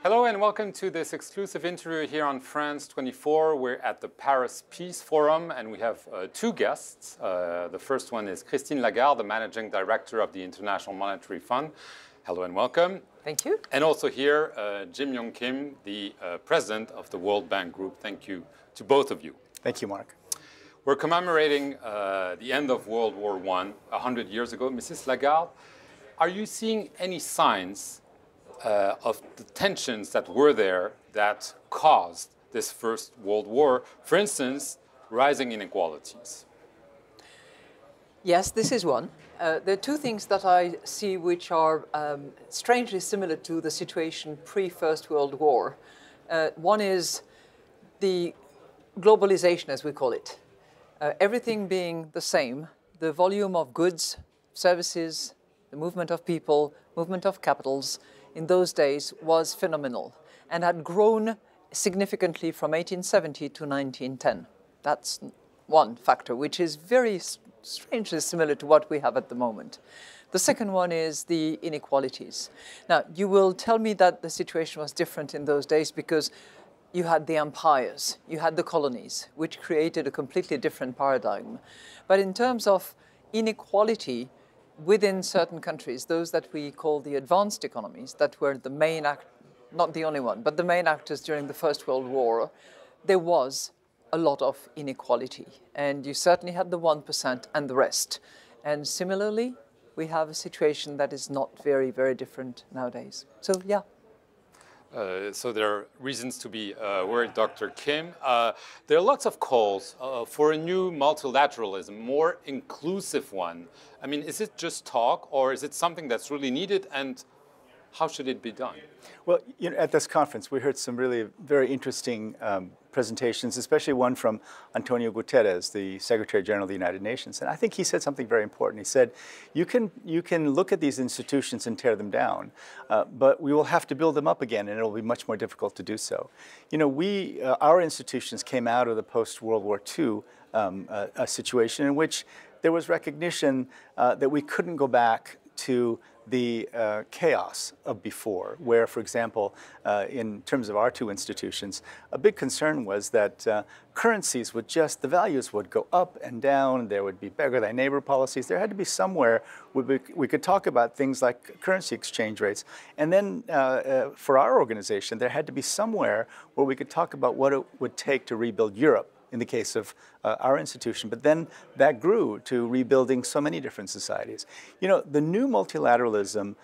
Hello and welcome to this exclusive interview here on France 24. We're at the Paris Peace Forum and we have two guests. The first one is Christine Lagarde, the Managing Director of the International Monetary Fund. Hello and welcome. Thank you. And also here, Yong Kim, the President of the World Bank Group. Thank you to both of you. Thank you, Marc. We're commemorating the end of World War I 100 years ago. Mrs. Lagarde, are you seeing any signs of the tensions that were there that caused this First World War? For instance, rising inequalities. Yes, this is one. There are two things that I see which are strangely similar to the situation pre-First World War. One is the globalisation, as we call it. Everything being the same, the volume of goods, services, the movement of people, movement of capitals, in those days was phenomenal and had grown significantly from 1870 to 1910. That's one factor, which is very strangely similar to what we have at the moment. The second one is the inequalities. Now, you will tell me that the situation was different in those days because you had the empires, you had the colonies, which created a completely different paradigm. But in terms of inequality, within certain countries, those that we call the advanced economies, that were the main not the only one, but the main actors during the First World War, there was a lot of inequality. And you certainly had the 1% and the rest. And similarly, we have a situation that is not very, very different nowadays. So, yeah. So there are reasons to be worried, Dr. Kim. There are lots of calls for a new multilateralism, more inclusive one. I mean, is it just talk or is it something that's really needed, and how should it be done? Well, at this conference, we heard some really very interesting presentations, especially one from Antonio Guterres, the Secretary General of the United Nations. And I think he said something very important. He said, you can look at these institutions and tear them down, but we will have to build them up again, and it will be much more difficult to do so. You know, our institutions came out of the post-World War II a situation in which there was recognition that we couldn't go back to the chaos of before, where, for example, in terms of our two institutions, a big concern was that currencies would the values would go up and down, there would be beggar thy neighbor policies. There had to be somewhere where we could talk about things like currency exchange rates. And then for our organization, there had to be somewhere where we could talk about what it would take to rebuild Europe, in the case of our institution. But then that grew to rebuilding so many different societies. You know, the new multilateralism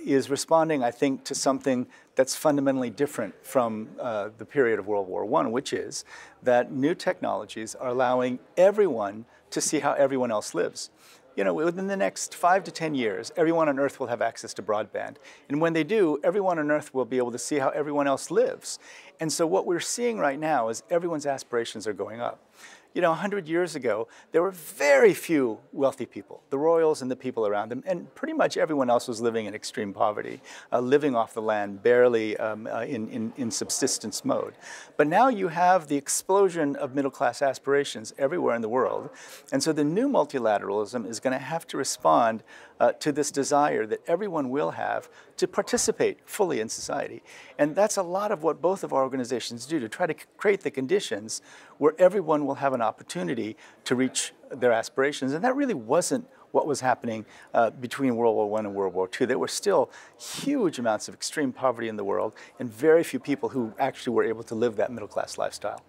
is responding, I think, to something that's fundamentally different from the period of World War I, which is that new technologies are allowing everyone to see how everyone else lives. You know, within the next 5 to 10 years, everyone on Earth will have access to broadband. And when they do, everyone on Earth will be able to see how everyone else lives. And so what we're seeing right now is everyone's aspirations are going up. You know, 100 years ago, there were very few wealthy people, the royals and the people around them, and pretty much everyone else was living in extreme poverty, living off the land, barely in subsistence mode. But now you have the explosion of middle-class aspirations everywhere in the world, and so the new multilateralism is going to have to respond to this desire that everyone will have to participate fully in society. And that's a lot of what both of our organizations do, to try to create the conditions where everyone will have an opportunity to reach their aspirations. And that really wasn't what was happening between World War I and World War II. There were still huge amounts of extreme poverty in the world and very few people who actually were able to live that middle-class lifestyle.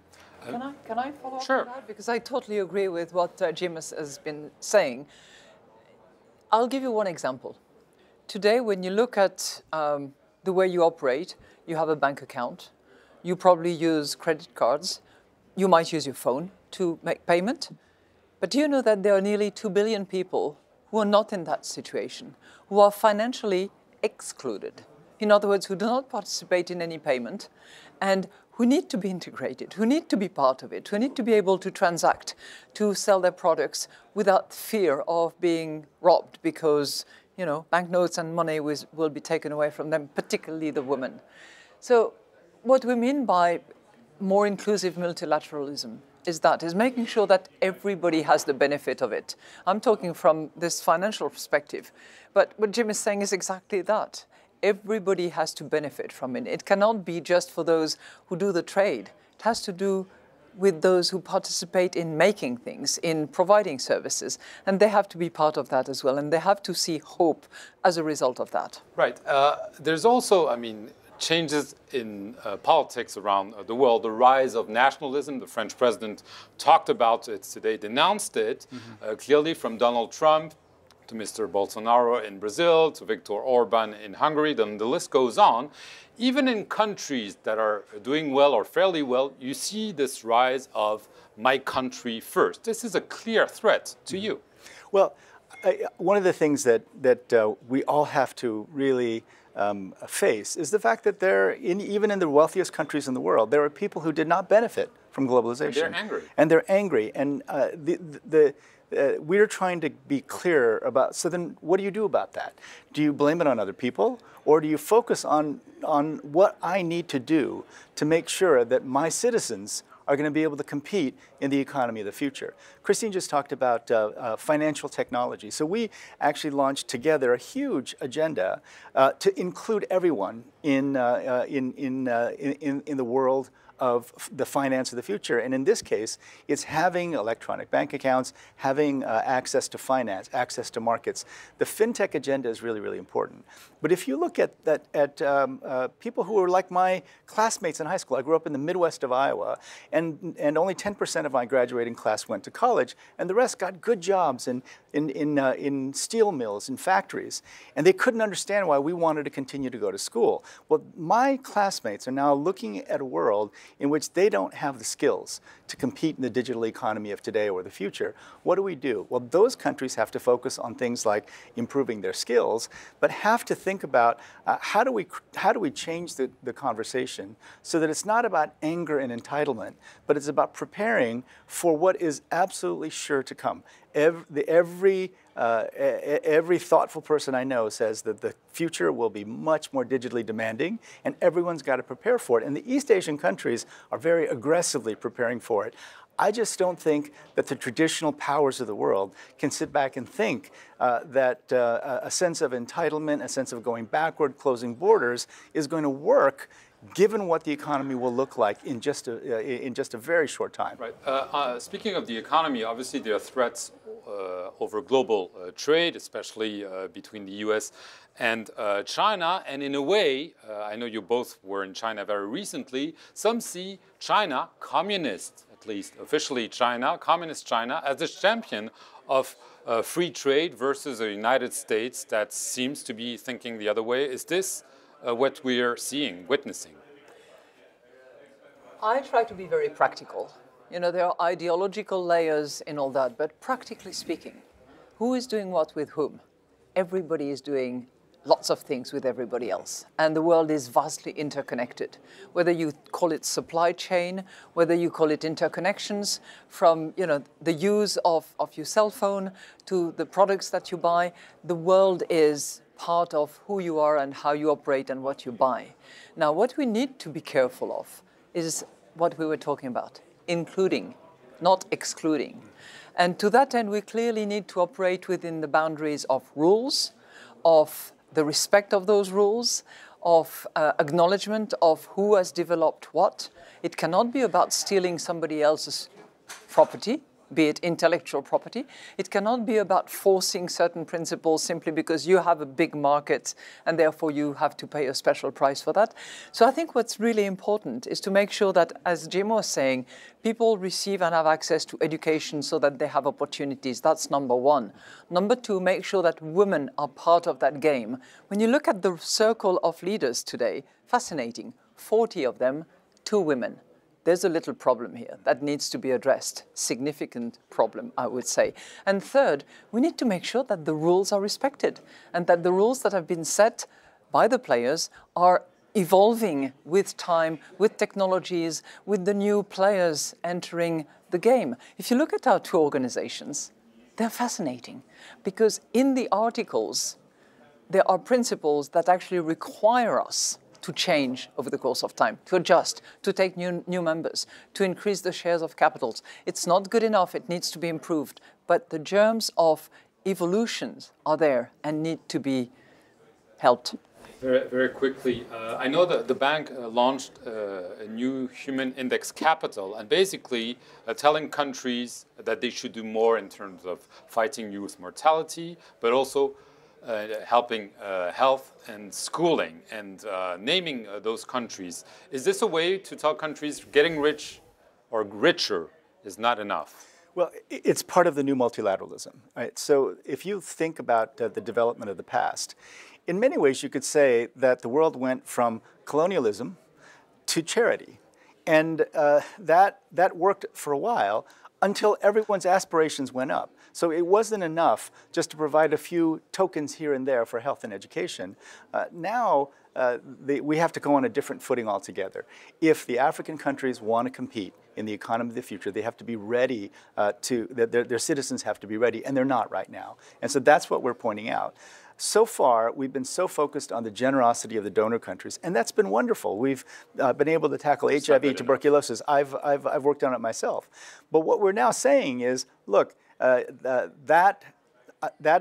Can I follow up Sure. on that? Because I totally agree with what Jim has been saying. I'll give you one example. Today, when you look at the way you operate, you have a bank account, you probably use credit cards, you might use your phone to make payment. But do you know that there are nearly 2 billion people who are not in that situation, who are financially excluded? In other words, who do not participate in any payment and who need to be integrated, who need to be part of it, who need to be able to transact, to sell their products without fear of being robbed because, you know, banknotes and money will be taken away from them, particularly the women. So what we mean by more inclusive multilateralism is making sure that everybody has the benefit of it. I'm talking from this financial perspective, but what Jim is saying is exactly that. Everybody has to benefit from it. It cannot be just for those who do the trade. It has to do with those who participate in making things, in providing services. And they have to be part of that as well. And they have to see hope as a result of that. Right. There's also, I mean, changes in politics around the world, the rise of nationalism. The French president talked about it today, denounced it clearly, from Donald Trump to Mr. Bolsonaro in Brazil, to Viktor Orban in Hungary, then the list goes on. Even in countries that are doing well or fairly well, you see this rise of my country first. This is a clear threat to you. Well, one of the things that we all have to really face is the fact that even in the wealthiest countries in the world, there are people who did not benefit from globalization. And they're angry. And they're angry. And we're trying to be clear about, so then what do you do about that? Do you blame it on other people? Or do you focus on what I need to do to make sure that my citizens are going to be able to compete in the economy of the future? Christine just talked about financial technology. So we actually launched together a huge agenda to include everyone in the world of the finance of the future. And in this case, it's having electronic bank accounts, having access to finance, access to markets. The fintech agenda is really, really important. But if you look at people who are like my classmates in high school, I grew up in the Midwest of Iowa, and only 10% of my graduating class went to college, and the rest got good jobs in steel mills, in factories, and they couldn't understand why we wanted to continue to go to school. Well, my classmates are now looking at a world in which they don't have the skills to compete in the digital economy of today or the future. What do? Well, those countries have to focus on things like improving their skills, but have to think about how do we change the conversation so that it's not about anger and entitlement, but it's about preparing for what is absolutely sure to come. Every thoughtful person I know says that the future will be much more digitally demanding, and everyone's got to prepare for it. And the East Asian countries are very aggressively preparing for it. I just don't think that the traditional powers of the world can sit back and think that a sense of entitlement, a sense of going backward, closing borders is going to work, given what the economy will look like in just a very short time. Right. Speaking of the economy, obviously there are threats over global trade, especially between the US and China. And in a way, I know you both were in China very recently, some see China, communist, at least officially China, communist China, as the champion of free trade versus the United States that seems to be thinking the other way. Is this what we are seeing, witnessing? I try to be very practical. You know, there are ideological layers in all that, but practically speaking, who is doing what with whom? Everybody is doing lots of things with everybody else. And the world is vastly interconnected. Whether you call it supply chain, whether you call it interconnections, from the use of your cell phone to the products that you buy, the world is part of who you are and how you operate and what you buy. Now, what we need to be careful of is what we were talking about, including, not excluding. And to that end, we clearly need to operate within the boundaries of rules, of the respect of those rules, of acknowledgement of who has developed what. It cannot be about stealing somebody else's property, be it intellectual property. It cannot be about forcing certain principles simply because you have a big market and therefore you have to pay a special price for that. So I think what's really important is to make sure that, as Jim was saying, people receive and have access to education so that they have opportunities. That's number one. Number two, make sure that women are part of that game. When you look at the circle of leaders today, fascinating, 40 of them, 2 women. There's a little problem here that needs to be addressed. Significant problem, I would say. And third, we need to make sure that the rules are respected and that the rules that have been set by the players are evolving with time, with technologies, with the new players entering the game. If you look at our 2 organizations, they're fascinating because in the articles, there are principles that actually require us to change over the course of time, to adjust, to take new members, to increase the shares of capitals. It's not good enough, it needs to be improved, but the germs of evolutions are there and need to be helped. Very, very quickly, I know that the bank launched a new human index capital and basically telling countries that they should do more in terms of fighting youth mortality, but also helping health and schooling and naming those countries. Is this a way to tell countries getting rich or richer is not enough? Well, it's part of the new multilateralism, right? So if you think about the development of the past, in many ways you could say that the world went from colonialism to charity. And that worked for a while until everyone's aspirations went up. So it wasn't enough just to provide a few tokens here and there for health and education. Now we have to go on a different footing altogether. If the African countries want to compete in the economy of the future, they have to be ready their citizens have to be ready, and they're not right now. And so that's what we're pointing out. So far, we've been so focused on the generosity of the donor countries, and that's been wonderful. We've been able to tackle HIV, tuberculosis. I've worked on it myself. But what we're now saying is, look, that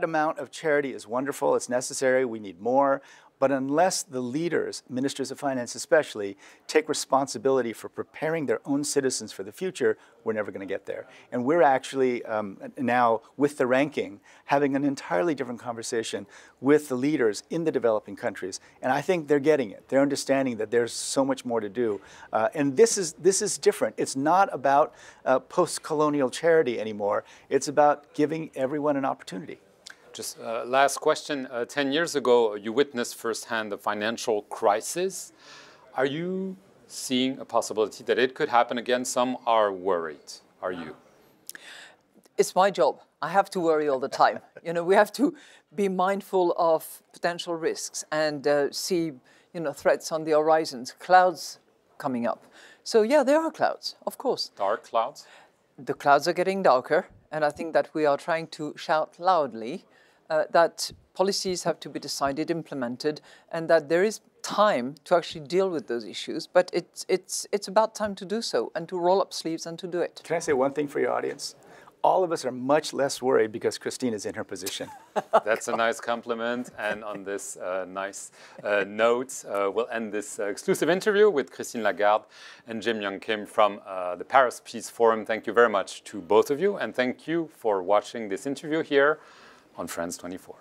amount of charity is wonderful. It's necessary. We need more. But unless the leaders, ministers of finance especially, take responsibility for preparing their own citizens for the future, we're never going to get there. And we're actually now, with the ranking, having an entirely different conversation with the leaders in the developing countries. And I think they're getting it. They're understanding that there's so much more to do. And this is different. It's not about post-colonial charity anymore. It's about giving everyone an opportunity. Just last question. 10 years ago, you witnessed firsthand the financial crisis. Are you seeing a possibility that it could happen again? Some are worried. Are you? It's my job. I have to worry all the time. You know, we have to be mindful of potential risks and see, you know, threats on the horizons, clouds coming up. So yeah, there are clouds, of course. Dark clouds? The clouds are getting darker, and I think that we are trying to shout loudly that policies have to be decided, implemented, and that there is time to actually deal with those issues. But it's about time to do so and to roll up sleeves and to do it. Can I say one thing for your audience? All of us are much less worried because Christine is in her position. That's a nice compliment. And on this nice note, we'll end this exclusive interview with Christine Lagarde and Yong Kim from the Paris Peace Forum. Thank you very much to both of you. And thank you for watching this interview here on France 24.